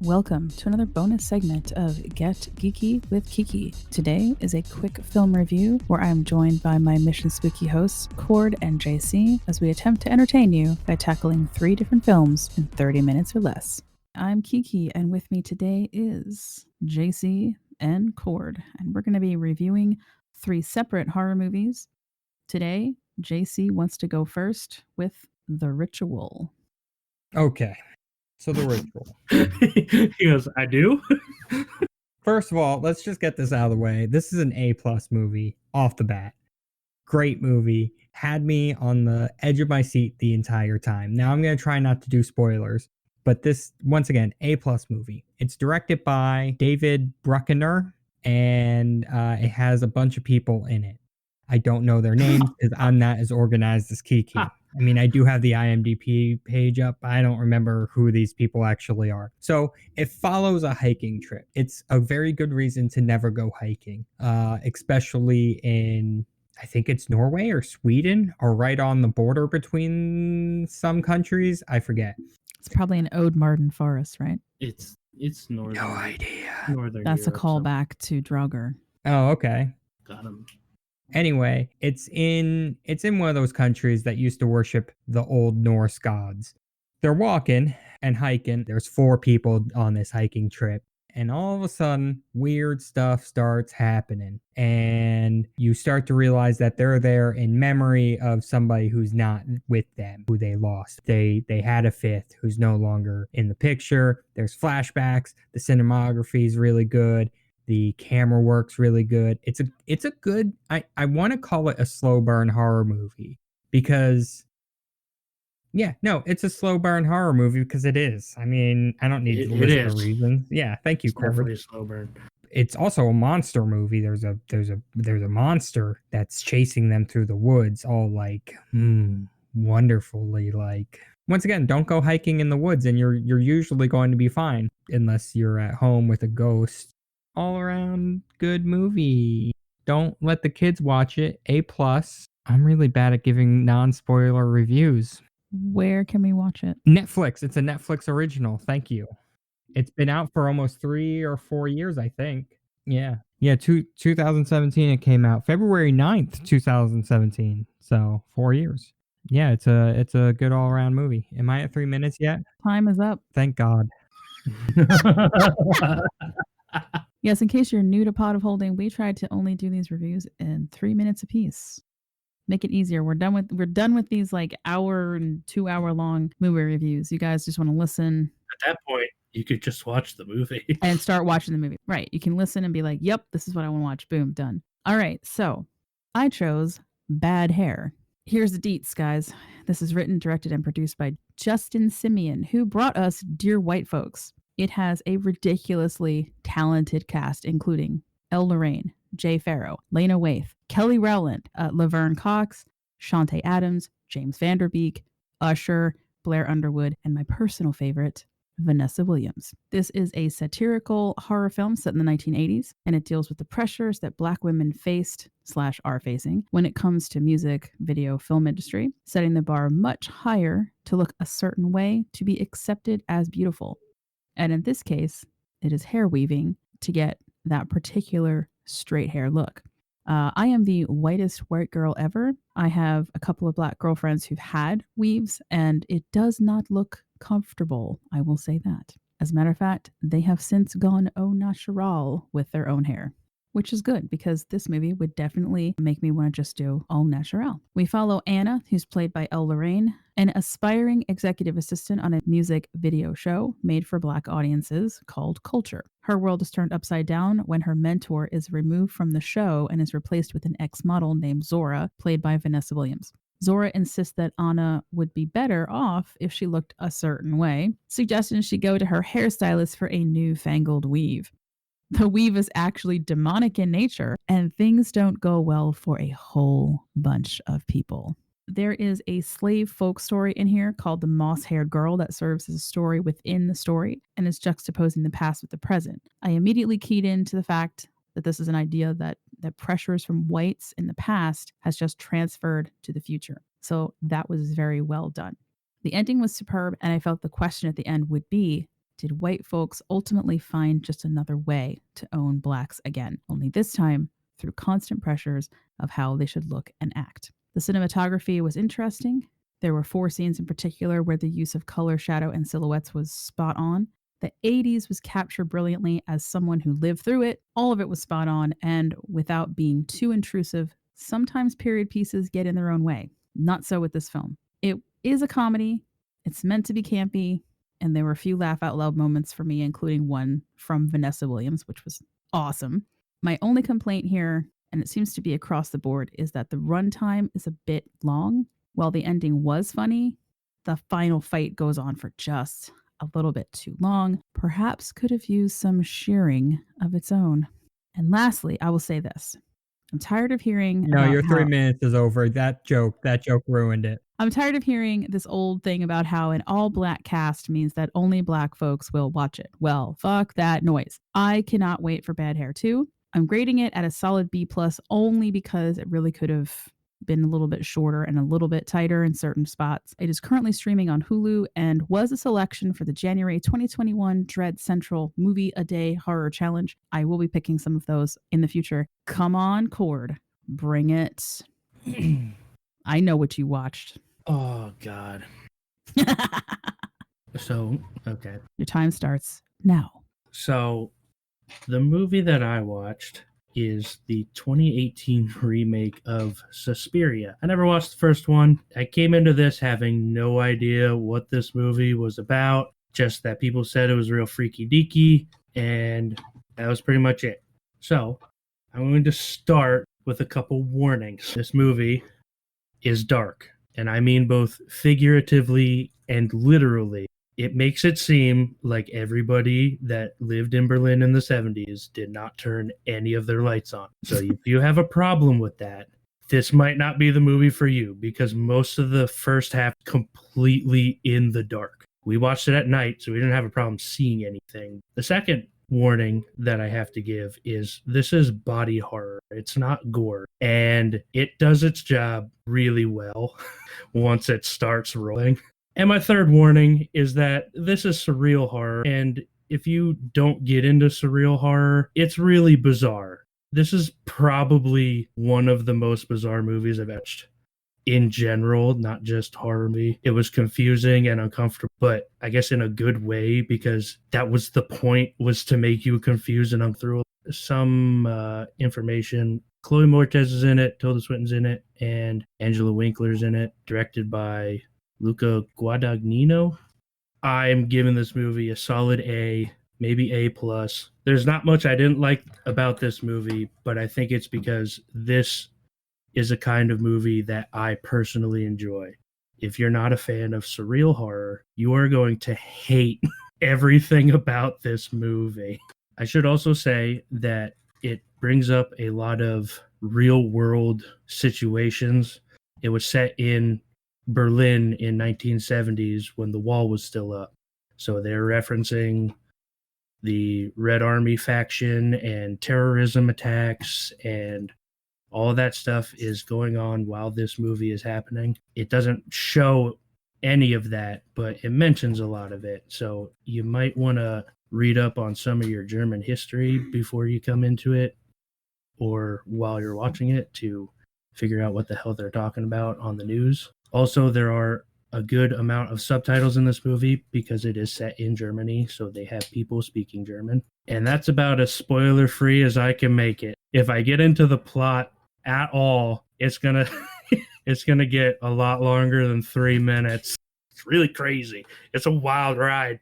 Welcome to another bonus segment of Get Geeky with Kiki. Today is a quick film review where I am joined by my Mission Spooky hosts, Cord and JC, as we attempt to entertain you by tackling 3 different films in 30 minutes or less. I'm Kiki, and with me today is JC and Cord, and we're going to be reviewing 3 separate horror movies. Today, JC wants to go first with The Ritual. Okay, so The Ritual. He goes, I do? First of all, let's just get this out of the way. This is an A-plus movie off the bat. Great movie. Had me on the edge of my seat the entire time. Now I'm going to try not to do spoilers, but this, once again, A-plus movie. It's directed by David Bruckner, and it has a bunch of people in it. I don't know their names because I'm not as organized as Kiki. I mean, I do have the IMDb page up. I don't remember who these people actually are. So it follows a hiking trip. It's a very good reason to never go hiking, especially in, I think it's Norway or Sweden, or right on the border between some countries. I forget. It's probably an Ode Marden forest, right? It's northern. No idea. Northern That's Europe, a callback to Draugr. Oh, okay. Got him. Anyway, it's in one of those countries that used to worship the old Norse gods. They're walking and hiking. There's 4 people on this hiking trip. And all of a sudden, weird stuff starts happening. And you start to realize that they're there in memory of somebody who's not with them, who they lost. They had a 5th who's no longer in the picture. There's flashbacks. The cinematography is really good. The camera work's really good. It's a good, I want to call it a slow burn horror movie because, yeah, no, it's a slow burn horror movie because it is. I mean, I don't need to list the reasons. Yeah, thank you, Cord. Definitely a slow burn. It's also a monster movie. There's a monster that's chasing them through the woods, all like wonderfully like. Once again, don't go hiking in the woods, and you're usually going to be fine unless you're at home with a ghost. All around good movie. Don't let the kids watch it. A+. I'm really bad at giving non-spoiler reviews. Where can we watch it? Netflix. It's a Netflix original. Thank you. It's been out for almost 3 or 4 years, I think. Yeah. 2017 it came out. February 9th, 2017. So 4 years. Yeah, it's a good all-around movie. Am I at 3 minutes yet? Time is up. Thank God. Yes, in case you're new to Pot of Holding, we tried to only do these reviews in 3 minutes apiece. Make it easier. We're done with these like hour and 2 hour long movie reviews. You guys just want to listen. At that point, you could just watch the movie. And start watching the movie. Right. You can listen and be like, yep, this is what I want to watch. Boom, done. All right. So I chose Bad Hair. Here's the deets, guys. This is written, directed, and produced by Justin Simien, who brought us Dear White Folks. It has a ridiculously talented cast, including Elle Lorraine, Jay Farrow, Lena Waithe, Kelly Rowland, Laverne Cox, Shantae Adams, James Vanderbeek, Usher, Blair Underwood, and my personal favorite, Vanessa Williams. This is a satirical horror film set in the 1980s, and it deals with the pressures that Black women faced/are facing when it comes to music, video, film industry, setting the bar much higher to look a certain way to be accepted as beautiful. And in this case, it is hair weaving to get that particular straight hair look. I am the whitest white girl ever. I have a couple of Black girlfriends who've had weaves, and it does not look comfortable. I will say that. As a matter of fact, they have since gone au natural with their own hair, which is good because this movie would definitely make me want to just do au natural. We follow Anna, who's played by Elle Lorraine, an aspiring executive assistant on a music video show made for Black audiences called Culture. Her world is turned upside down when her mentor is removed from the show and is replaced with an ex-model named Zora, played by Vanessa Williams. Zora insists that Anna would be better off if she looked a certain way, suggesting she go to her hairstylist for a newfangled weave. The weave is actually demonic in nature, and things don't go well for a whole bunch of people. There is a slave folk story in here called The Moss-Haired Girl that serves as a story within the story and is juxtaposing the past with the present. I immediately keyed into the fact that this is an idea that pressures from whites in the past has just transferred to the future. So that was very well done. The ending was superb, and I felt the question at the end would be, did white folks ultimately find just another way to own blacks again, only this time through constant pressures of how they should look and act. The cinematography was interesting. There were 4 scenes in particular where the use of color, shadow, and silhouettes was spot on. The 80s was captured brilliantly as someone who lived through it. All of it was spot on, and without being too intrusive, sometimes period pieces get in their own way. Not so with this film. It is a comedy. It's meant to be campy, and there were a few laugh out loud moments for me, including one from Vanessa Williams, which was awesome. My only complaint here, and it seems to be across the board, is that the runtime is a bit long. While the ending was funny, the final fight goes on for just a little bit too long. Perhaps could have used some shearing of its own. And lastly, I will say this. I'm tired of hearing No, about your 3 how minutes is over. That joke ruined it. I'm tired of hearing this old thing about how an all black cast means that only black folks will watch it. Well, fuck that noise. I cannot wait for Bad Hair 2. I'm grading it at a solid B+ only because it really could have been a little bit shorter and a little bit tighter in certain spots. It is currently streaming on Hulu and was a selection for the January 2021 Dread Central Movie A Day Horror Challenge. I will be picking some of those in the future. Come on, Cord. Bring it. I know what you watched. Oh, God. So, okay. Your time starts now. So, the movie that I watched is the 2018 remake of Suspiria. I never watched the first one. I came into this having no idea what this movie was about, just that people said it was real freaky deaky, and that was pretty much it. So, I'm going to start with a couple warnings. This movie is dark, and I mean both figuratively and literally. It makes it seem like everybody that lived in Berlin in the 70s did not turn any of their lights on. So if you have a problem with that, this might not be the movie for you, because most of the first half completely in the dark. We watched it at night, so we didn't have a problem seeing anything. The second warning that I have to give is this is body horror. It's not gore, and it does its job really well once it starts rolling. And my third warning is that this is surreal horror, and if you don't get into surreal horror, it's really bizarre. This is probably one of the most bizarre movies I've watched in general, not just horror movie. It was confusing and uncomfortable, but I guess in a good way, because that was the point, was to make you confused and uncomfortable. Some information. Chloe Moretz is in it, Tilda Swinton's in it, and Angela Winkler's in it, directed by Luca Guadagnino. I'm giving this movie a solid A, maybe A+. There's not much I didn't like about this movie, but I think it's because this is a kind of movie that I personally enjoy. If you're not a fan of surreal horror, you are going to hate everything about this movie. I should also say that it brings up a lot of real world situations. It was set in Berlin in 1970s when the wall was still up. So they're referencing the Red Army faction and terrorism attacks, and all of that stuff is going on while this movie is happening. It doesn't show any of that, but it mentions a lot of it. So you might want to read up on some of your German history before you come into it, or while you're watching it, to figure out what the hell they're talking about on the news. Also, there are a good amount of subtitles in this movie because it is set in Germany, so they have people speaking German. And that's about as spoiler-free as I can make it. If I get into the plot at all, it's gonna get a lot longer than 3 minutes. It's really crazy. It's a wild ride.